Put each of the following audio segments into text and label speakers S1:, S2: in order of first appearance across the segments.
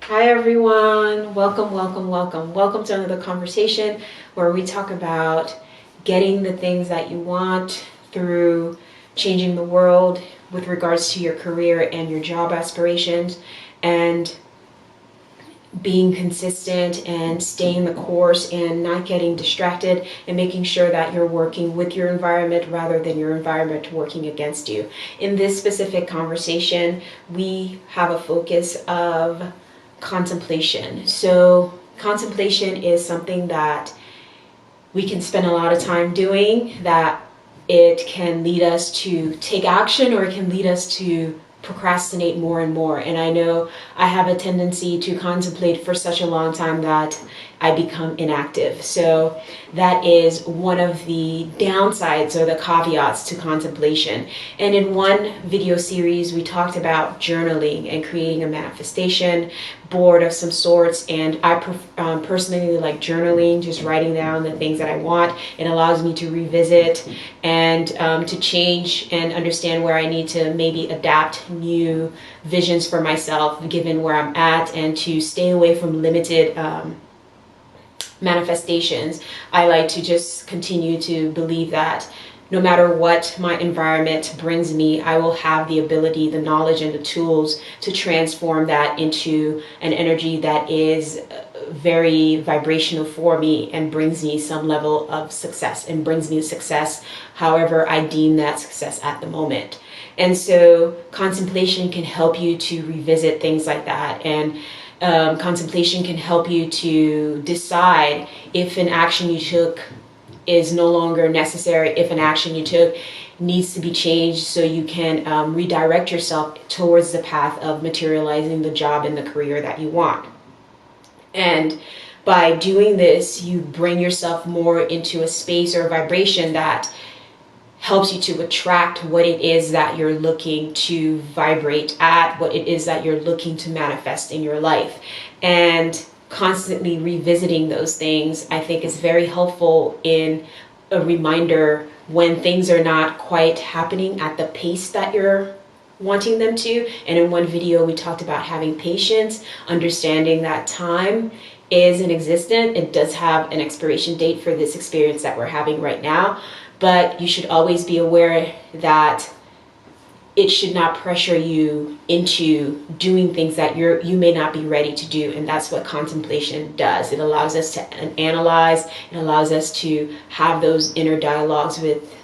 S1: Hi everyone, welcome to another conversation where we talk about getting the things that you want through changing the world with regards to your career and your job aspirations, and being consistent and staying the course and not getting distracted and making sure that you're working with your environment rather than your environment working against you. In this specific conversation, we have a focus of contemplation. So contemplation is something that we can spend a lot of time doing, that it can lead us to take action or it can lead us to procrastinate more and more. And I know I have a tendency to contemplate for such a long time that I become inactive. So that is one of the downsides or the caveats to contemplation. And in one video series, we talked about journaling and creating a manifestation board of some sorts. And I personally like journaling, just writing down the things that I want. It allows me to revisit and to change and understand where I need to maybe adapt new visions for myself given where I'm at, and to stay away from limited manifestations. I like to just continue to believe that no matter what my environment brings me, I will have the ability, the knowledge, and the tools to transform that into an energy that is very vibrational for me and brings me some level of success, and brings me success however I deem that success at the moment. And so contemplation can help you to revisit things like that, and contemplation can help you to decide if an action you took is no longer necessary, if an action you took needs to be changed, so you can redirect yourself towards the path of materializing the job and the career that you want. And by doing this, you bring yourself more into a space or a vibration that helps you to attract what it is that you're looking to vibrate at, what it is that you're looking to manifest in your life. And constantly revisiting those things, I think, is very helpful in a reminder when things are not quite happening at the pace that you're wanting them to. And in one video, we talked about having patience, understanding that time is an existent. It does have an expiration date for this experience that we're having right now. But you should always be aware that it should not pressure you into doing things that you may not be ready to do. And that's what contemplation does. It allows us to analyze. It allows us to have those inner dialogues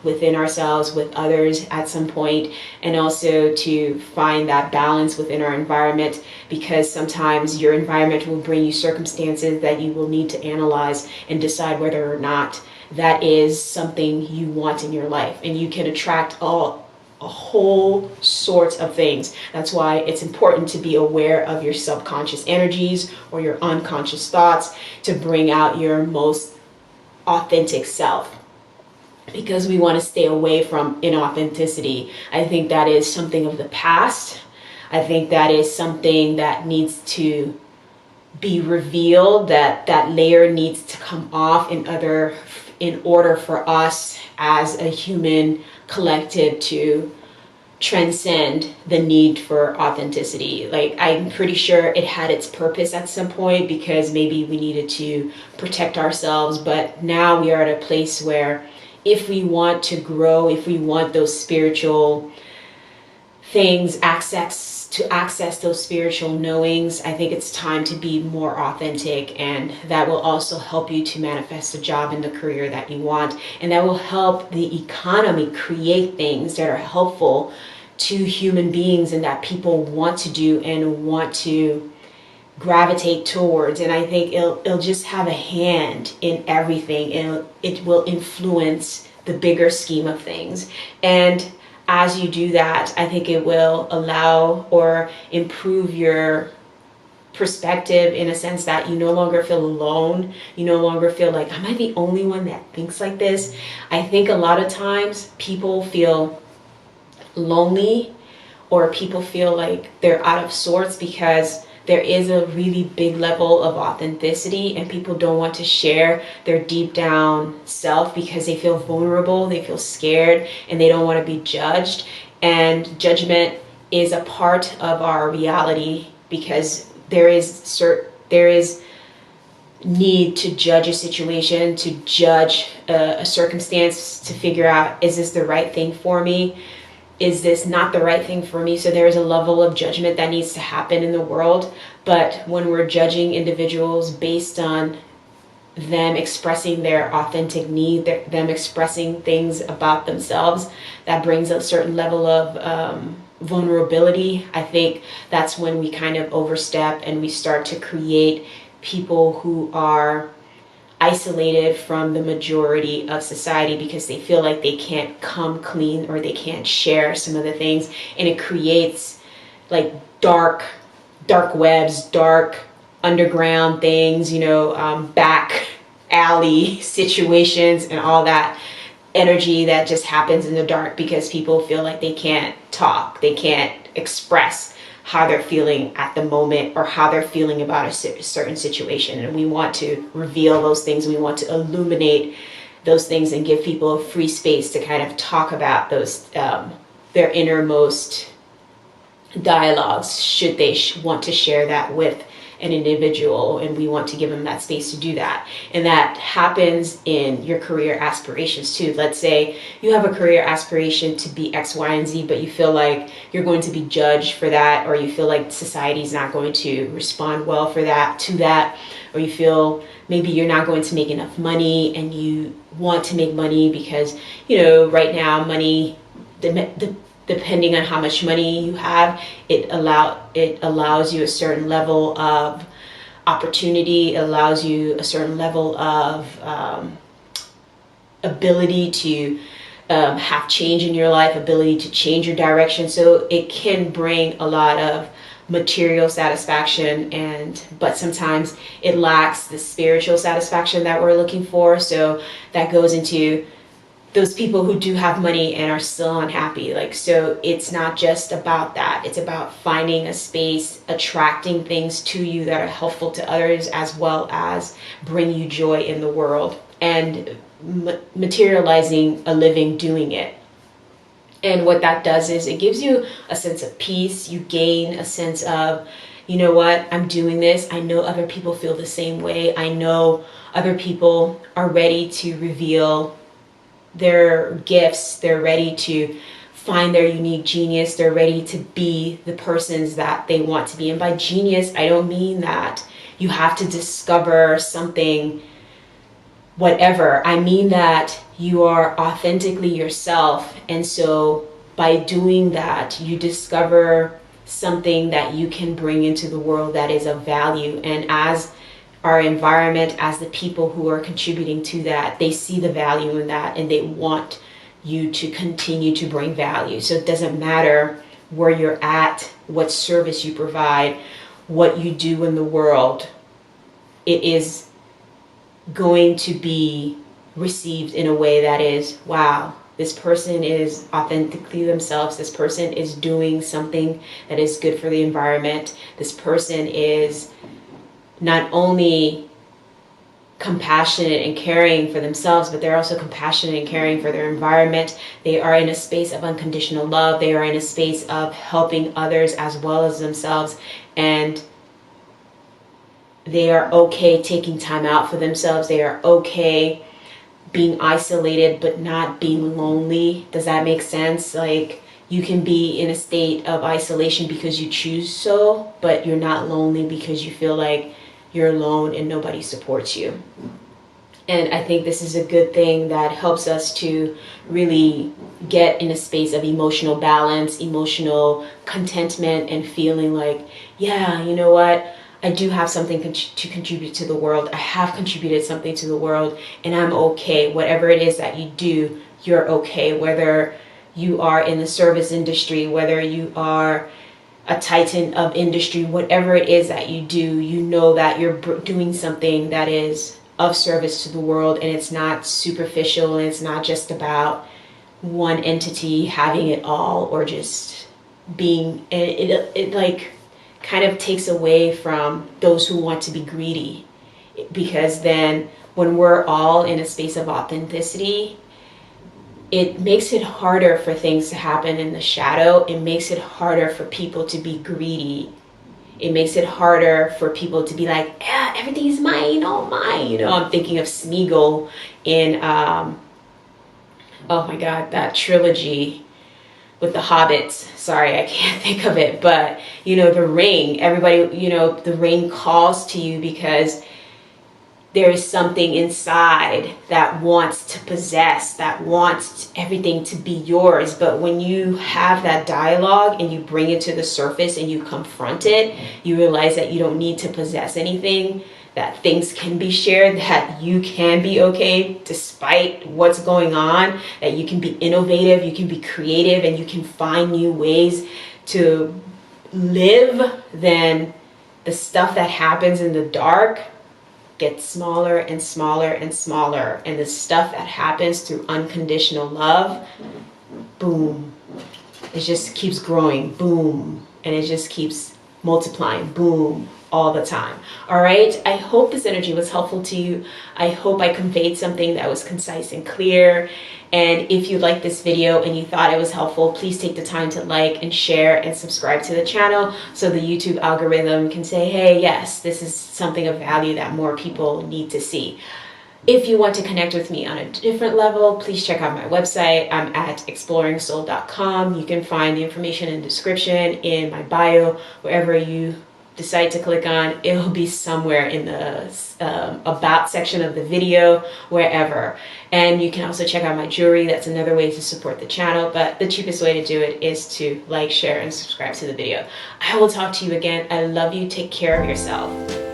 S1: within ourselves, with others at some point, and also to find that balance within our environment, because sometimes your environment will bring you circumstances that you will need to analyze and decide whether or not that is something you want in your life. And you can attract a whole sorts of things. That's why it's important to be aware of your subconscious energies or your unconscious thoughts to bring out your most authentic self, because we want to stay away from inauthenticity. I think that is something of the past. I think that is something that needs to be revealed, that layer needs to come off in order for us as a human collective to transcend the need for authenticity. Like, I'm pretty sure it had its purpose at some point, because maybe we needed to protect ourselves. But now we are at a place where if we want to grow, if we want those spiritual things, access those spiritual knowings, I think it's time to be more authentic. And that will also help you to manifest a job in the career that you want. And that will help the economy create things that are helpful to human beings and that people want to do and want to gravitate towards. And I think it'll just have a hand in everything, and it will influence the bigger scheme of things. And as you do that, I think it will allow or improve your perspective, in a sense that you no longer feel alone. You no longer feel like, am I the only one that thinks like this? I think a lot of times people feel lonely, or people feel like they're out of sorts because there is a really big level of authenticity, and people don't want to share their deep down self because they feel vulnerable, they feel scared, and they don't want to be judged. And judgment is a part of our reality, because there is need to judge a situation, to judge a circumstance, to figure out, is this the right thing for me? Is this not the right thing for me? So there is a level of judgment that needs to happen in the world. But when we're judging individuals based on them expressing their authentic need, them expressing things about themselves, that brings a certain level of vulnerability. I think that's when we kind of overstep and we start to create people who are isolated from the majority of society because they feel like they can't come clean or they can't share some of the things, and it creates like dark webs, dark underground things, back alley situations and all that energy that just happens in the dark because people feel like they can't talk, they can't express how they're feeling at the moment or how they're feeling about a certain situation. And we want to reveal those things. We want to illuminate those things and give people a free space to kind of talk about those, their innermost dialogues, should they want to share that with an individual, and we want to give them that space to do that. And that happens in your career aspirations too. Let's say you have a career aspiration to be X, Y, and Z, but you feel like you're going to be judged for that, or you feel like society's not going to respond well for that, or you feel maybe you're not going to make enough money and you want to make money because, right now money, depending on how much money you have, it allows you a certain level of opportunity. It allows you a certain level of ability to have change in your life, ability to change your direction. So it can bring a lot of material satisfaction, but sometimes it lacks the spiritual satisfaction that we're looking for. So that goes into those people who do have money and are still unhappy. So it's not just about that. It's about finding a space, attracting things to you that are helpful to others, as well as bring you joy in the world, and materializing a living doing it. And what that does is it gives you a sense of peace. You gain a sense of, you know what, I'm doing this. I know other people feel the same way. I know other people are ready to reveal their gifts. They're ready to find their unique genius. They're ready to be the persons that they want to be. And by genius, I don't mean that you have to discover something, whatever. I mean that you are authentically yourself. And so by doing that, you discover something that you can bring into the world that is of value. And as our environment, as the people who are contributing to that, they see the value in that and they want you to continue to bring value. So it doesn't matter where you're at, what service you provide, what you do in the world, it is going to be received in a way that is, wow, this person is authentically themselves. This person is doing something that is good for the environment. This person is not only compassionate and caring for themselves, but they're also compassionate and caring for their environment. They are in a space of unconditional love. They are in a space of helping others as well as themselves. And they are okay taking time out for themselves. They are okay being isolated, but not being lonely. Does that make sense? You can be in a state of isolation because you choose so, but you're not lonely because you feel like you're alone and nobody supports you. And I think this is a good thing that helps us to really get in a space of emotional balance, emotional contentment, and feeling like, yeah, you know what? I do have something to contribute to the world. I have contributed something to the world, and I'm okay. Whatever it is that you do, you're okay. Whether you are in the service industry, whether you are a titan of industry, whatever it is that you do, you know that you're doing something that is of service to the world, and it's not superficial, and it's not just about one entity having it all, or just being, it like kind of takes away from those who want to be greedy. Because then when we're all in a space of authenticity, it makes it harder for things to happen in the shadow. It makes it harder for people to be greedy. It makes it harder for people to be like, yeah, everything's mine, all mine. You know, I'm thinking of Smeagol in, oh my God, that trilogy with the hobbits. Sorry, I can't think of it. But, you know, the ring, everybody, you know, the ring calls to you because there is something inside that wants to possess, that wants everything to be yours. But when you have that dialogue and you bring it to the surface and you confront it, you realize that you don't need to possess anything, that things can be shared, that you can be okay despite what's going on, that you can be innovative, you can be creative, and you can find new ways to live. Then the stuff that happens in the dark gets smaller and smaller and smaller, and the stuff that happens through unconditional love, boom, it just keeps growing, boom, and it just keeps multiplying, boom, all the time. All right, I hope this energy was helpful to you. I hope I conveyed something that was concise and clear. And if you liked this video and you thought it was helpful, please take the time to like and share and subscribe to the channel so the YouTube algorithm can say, hey, yes, this is something of value that more people need to see. If you want to connect with me on a different level, please check out my website. I'm at exploringsoul.com. You can find the information in the description, in my bio, wherever you decide to click on. It'll be somewhere in the about section of the video, wherever. And you can also check out my jewelry. That's another way to support the channel, but the cheapest way to do it is to like, share, and subscribe to the video. I will talk to you again. I love you. Take care of yourself.